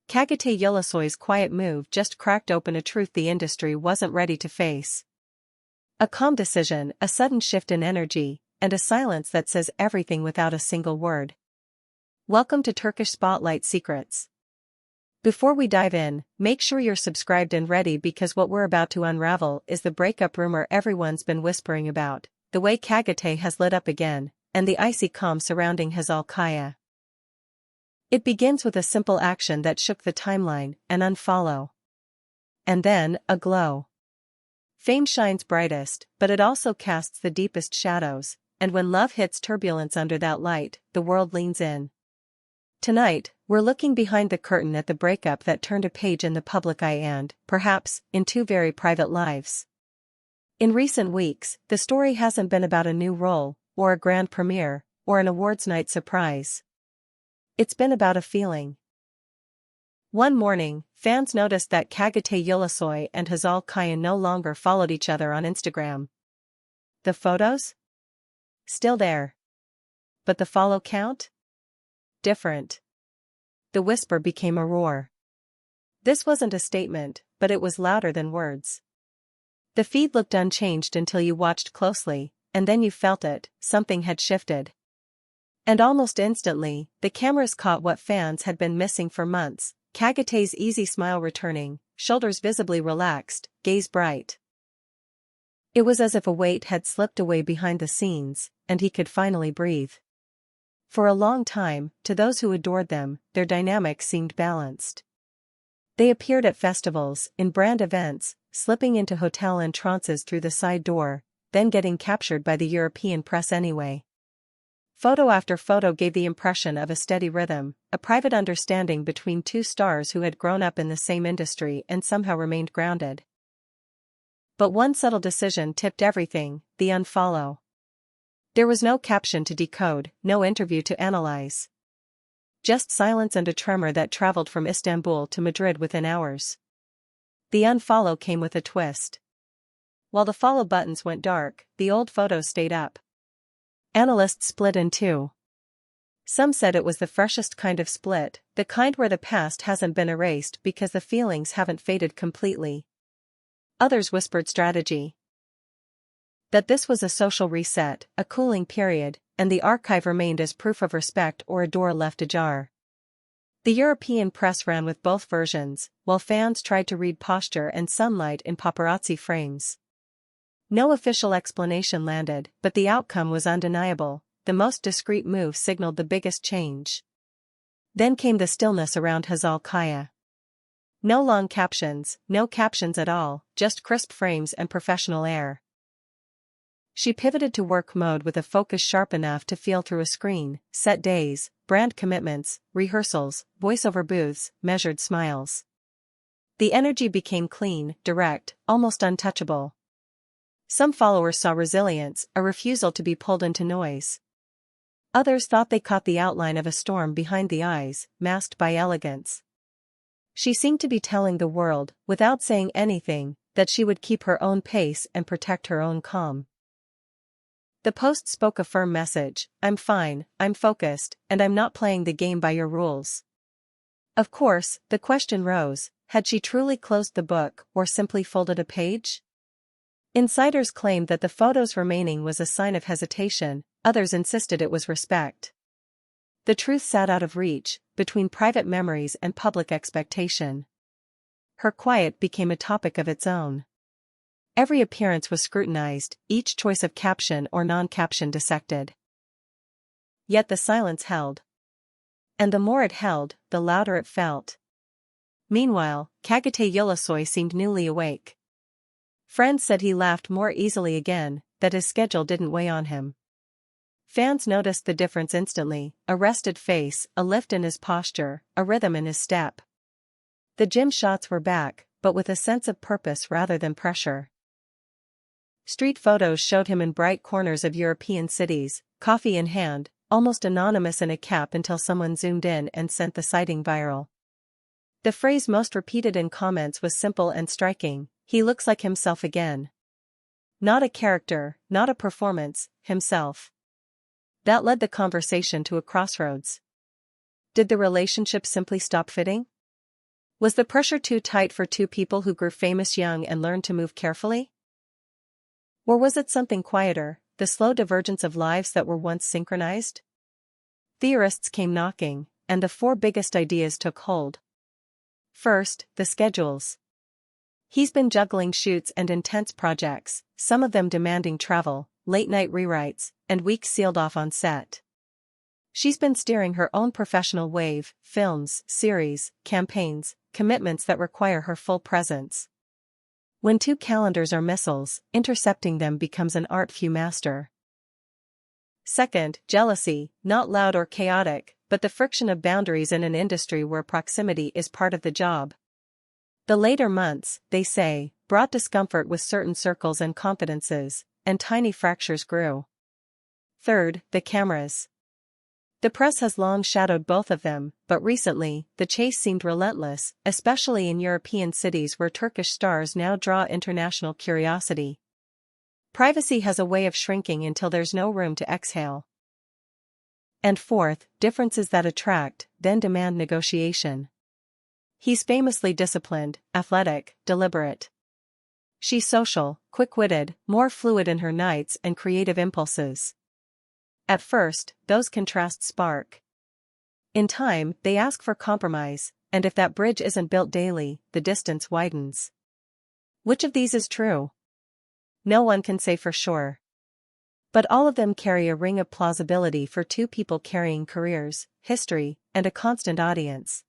Kagate Yulasoy's quiet move just cracked open a truth the industry wasn't ready to face. A calm decision, a sudden shift in energy, and a silence that says everything without a single word. Welcome to Turkish Spotlight Secrets. Before we dive in, make sure you're subscribed and ready because what we're about to unravel is the breakup rumor everyone's been whispering about, the way Kagate has lit up again, and the icy calm surrounding Hzal. It begins with a simple action that shook the timeline, an unfollow. And then, a glow. Fame shines brightest, but it also casts the deepest shadows, and when love hits turbulence under that light, the world leans in. Tonight, we're looking behind the curtain at the breakup that turned a page in the public eye and, perhaps, in two very private lives. In recent weeks, the story hasn't been about a new role, or a grand premiere, or an awards night surprise. It's been about a feeling. One morning, fans noticed that Kagate Yulasoy and Hzal no longer followed each other on Instagram. The photos? Still there. But the follow count? Different. The whisper became a roar. This wasn't a statement, but it was louder than words. The feed looked unchanged until you watched closely, and then you felt it, something had shifted. And almost instantly, the cameras caught what fans had been missing for months, Kagate's easy smile returning, shoulders visibly relaxed, gaze bright. It was as if a weight had slipped away behind the scenes, and he could finally breathe. For a long time, to those who adored them, their dynamic seemed balanced. They appeared at festivals, in brand events, slipping into hotel entrances through the side door, then getting captured by the European press anyway. Photo after photo gave the impression of a steady rhythm, a private understanding between two stars who had grown up in the same industry and somehow remained grounded. But one subtle decision tipped everything, the unfollow. There was no caption to decode, no interview to analyze. Just silence and a tremor that traveled from Istanbul to Madrid within hours. The unfollow came with a twist. While the follow buttons went dark, the old photos stayed up. Analysts split in two. Some said it was the freshest kind of split, the kind where the past hasn't been erased because the feelings haven't faded completely. Others whispered strategy. That this was a social reset, a cooling period, and the archive remained as proof of respect or a door left ajar. The European press ran with both versions, while fans tried to read posture and sunlight in paparazzi frames. No official explanation landed, but the outcome was undeniable. The most discreet move signaled the biggest change. Then came the stillness around Hzal. No long captions, no captions at all, just crisp frames and professional air. She pivoted to work mode with a focus sharp enough to feel through a screen, set days, brand commitments, rehearsals, voiceover booths, measured smiles. The energy became clean, direct, almost untouchable. Some followers saw resilience, a refusal to be pulled into noise. Others thought they caught the outline of a storm behind the eyes, masked by elegance. She seemed to be telling the world, without saying anything, that she would keep her own pace and protect her own calm. The post spoke a firm message: I'm fine, I'm focused, and I'm not playing the game by your rules. Of course, the question rose, had she truly closed the book or simply folded a page? Insiders claimed that the photos remaining was a sign of hesitation, others insisted it was respect. The truth sat out of reach, between private memories and public expectation. Her quiet became a topic of its own. Every appearance was scrutinized, each choice of caption or non-caption dissected. Yet the silence held. And the more it held, the louder it felt. Meanwhile, Kagate Yulasoy seemed newly awake. Friends said he laughed more easily again, that his schedule didn't weigh on him. Fans noticed the difference instantly, a rested face, a lift in his posture, a rhythm in his step. The gym shots were back, but with a sense of purpose rather than pressure. Street photos showed him in bright corners of European cities, coffee in hand, almost anonymous in a cap until someone zoomed in and sent the sighting viral. The phrase most repeated in comments was simple and striking: he looks like himself again. Not a character, not a performance, himself. That led the conversation to a crossroads. Did the relationship simply stop fitting? Was the pressure too tight for two people who grew famous young and learned to move carefully? Or was it something quieter, the slow divergence of lives that were once synchronized? Theorists came knocking, and the four biggest ideas took hold. First, the schedules. He's been juggling shoots and intense projects, some of them demanding travel, late-night rewrites, and weeks sealed off on set. She's been steering her own professional wave, films, series, campaigns, commitments that require her full presence. When two calendars are missiles, intercepting them becomes an art few master. Second, jealousy, not loud or chaotic, but the friction of boundaries in an industry where proximity is part of the job. The later months, they say, brought discomfort with certain circles and confidences, and tiny fractures grew. Third, the cameras. The press has long shadowed both of them, but recently, the chase seemed relentless, especially in European cities where Turkish stars now draw international curiosity. Privacy has a way of shrinking until there's no room to exhale. And fourth, differences that attract, then demand negotiation. He's famously disciplined, athletic, deliberate. She's social, quick-witted, more fluid in her nights and creative impulses. At first, those contrasts spark. In time, they ask for compromise, and if that bridge isn't built daily, the distance widens. Which of these is true? No one can say for sure. But all of them carry a ring of plausibility for two people carrying careers, history, and a constant audience.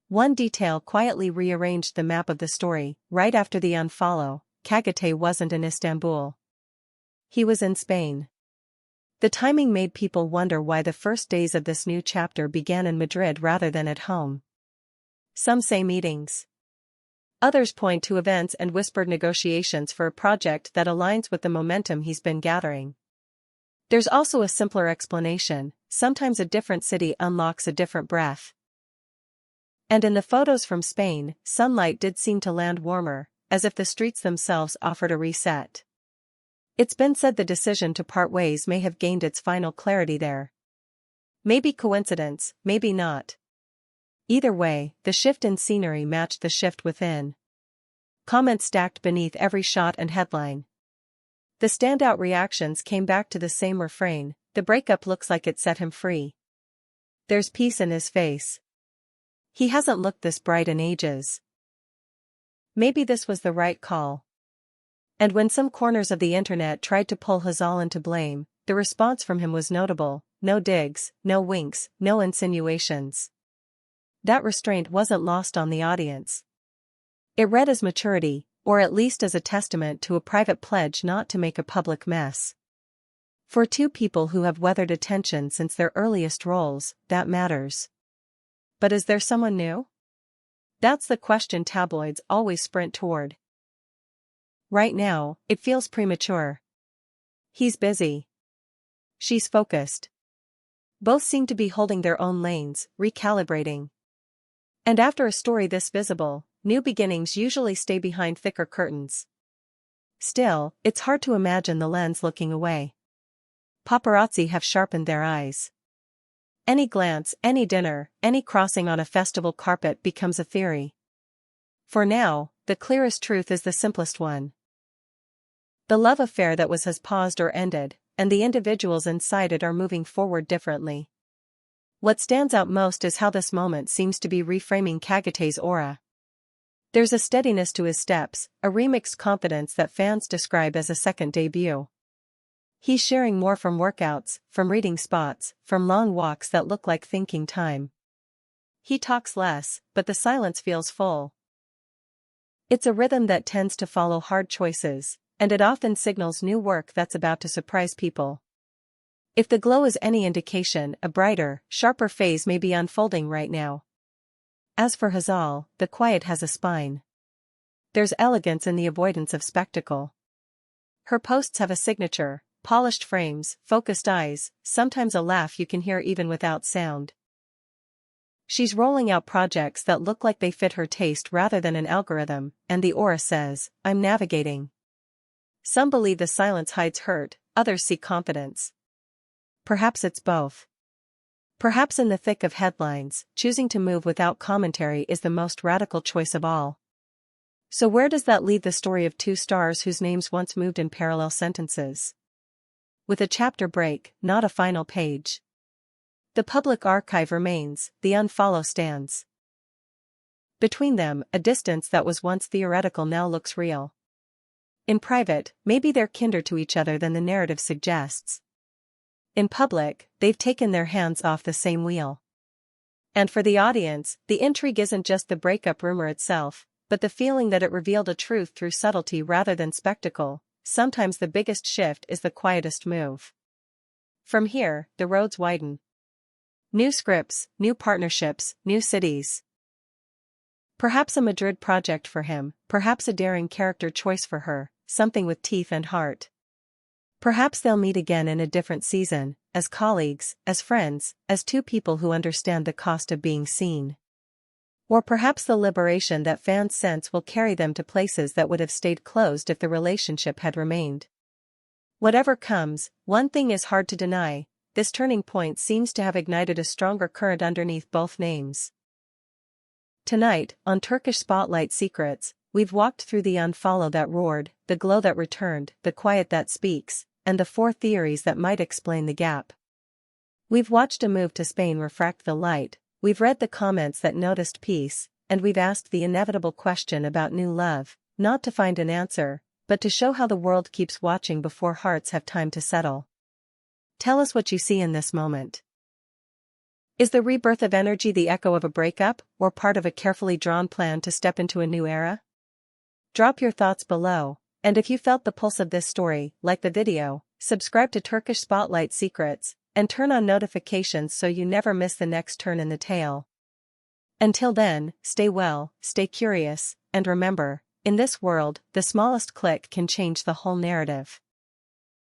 One detail quietly rearranged the map of the story. Right after the unfollow, Kagate wasn't in Istanbul. He was in Spain. The timing made people wonder why the first days of this new chapter began in Madrid rather than at home. Some say meetings. Others point to events and whispered negotiations for a project that aligns with the momentum he's been gathering. There's also a simpler explanation: sometimes a different city unlocks a different breath. And in the photos from Spain, sunlight did seem to land warmer, as if the streets themselves offered a reset. It's been said the decision to part ways may have gained its final clarity there. Maybe coincidence, maybe not. Either way, the shift in scenery matched the shift within. Comments stacked beneath every shot and headline. The standout reactions came back to the same refrain: the breakup looks like it set him free. There's peace in his face. He hasn't looked this bright in ages. Maybe this was the right call. And when some corners of the internet tried to pull Hzal into blame, the response from him was notable: no digs, no winks, no insinuations. That restraint wasn't lost on the audience. It read as maturity, or at least as a testament to a private pledge not to make a public mess. For two people who have weathered attention since their earliest roles, that matters. But is there someone new? That's the question tabloids always sprint toward. Right now, it feels premature. He's busy. She's focused. Both seem to be holding their own lanes, recalibrating. And after a story this visible, new beginnings usually stay behind thicker curtains. Still, it's hard to imagine the lens looking away. Paparazzi have sharpened their eyes. Any glance, any dinner, any crossing on a festival carpet becomes a theory. For now, the clearest truth is the simplest one. The love affair that was has paused or ended, and the individuals inside it are moving forward differently. What stands out most is how this moment seems to be reframing Kagate's aura. There's a steadiness to his steps, a remixed confidence that fans describe as a second debut. He's sharing more from workouts, from reading spots, from long walks that look like thinking time. He talks less, but the silence feels full. It's a rhythm that tends to follow hard choices, and it often signals new work that's about to surprise people. If the glow is any indication, a brighter, sharper phase may be unfolding right now. As for Hzal, the quiet has a spine. There's elegance in the avoidance of spectacle. Her posts have a signature: polished frames, focused eyes, sometimes a laugh you can hear even without sound. She's rolling out projects that look like they fit her taste rather than an algorithm, and the aura says, "I'm navigating." Some believe the silence hides hurt, others see confidence. Perhaps it's both. Perhaps in the thick of headlines, choosing to move without commentary is the most radical choice of all. So where does that leave the story of two stars whose names once moved in parallel sentences? With a chapter break, not a final page. The public archive remains, the unfollow stands. Between them, a distance that was once theoretical now looks real. In private, maybe they're kinder to each other than the narrative suggests. In public, they've taken their hands off the same wheel. And for the audience, the intrigue isn't just the breakup rumor itself, but the feeling that it revealed a truth through subtlety rather than spectacle. Sometimes the biggest shift is the quietest move. From here, the roads widen. New scripts, new partnerships, new cities. Perhaps a Madrid project for him, perhaps a daring character choice for her, something with teeth and heart. Perhaps they'll meet again in a different season, as colleagues, as friends, as two people who understand the cost of being seen. Or perhaps the liberation that fans sense will carry them to places that would have stayed closed if the relationship had remained. Whatever comes, one thing is hard to deny: this turning point seems to have ignited a stronger current underneath both names. Tonight, on Turkish Spotlight Secrets, we've walked through the unfollow that roared, the glow that returned, the quiet that speaks, and the four theories that might explain the gap. We've watched a move to Spain refract the light, we've read the comments that noticed peace, and we've asked the inevitable question about new love, not to find an answer, but to show how the world keeps watching before hearts have time to settle. Tell us what you see in this moment. Is the rebirth of energy the echo of a breakup, or part of a carefully drawn plan to step into a new era? Drop your thoughts below, and if you felt the pulse of this story, like the video, subscribe to Turkish Spotlight Secrets, and turn on notifications so you never miss the next turn in the tale. Until then, stay well, stay curious, and remember, in this world, the smallest click can change the whole narrative.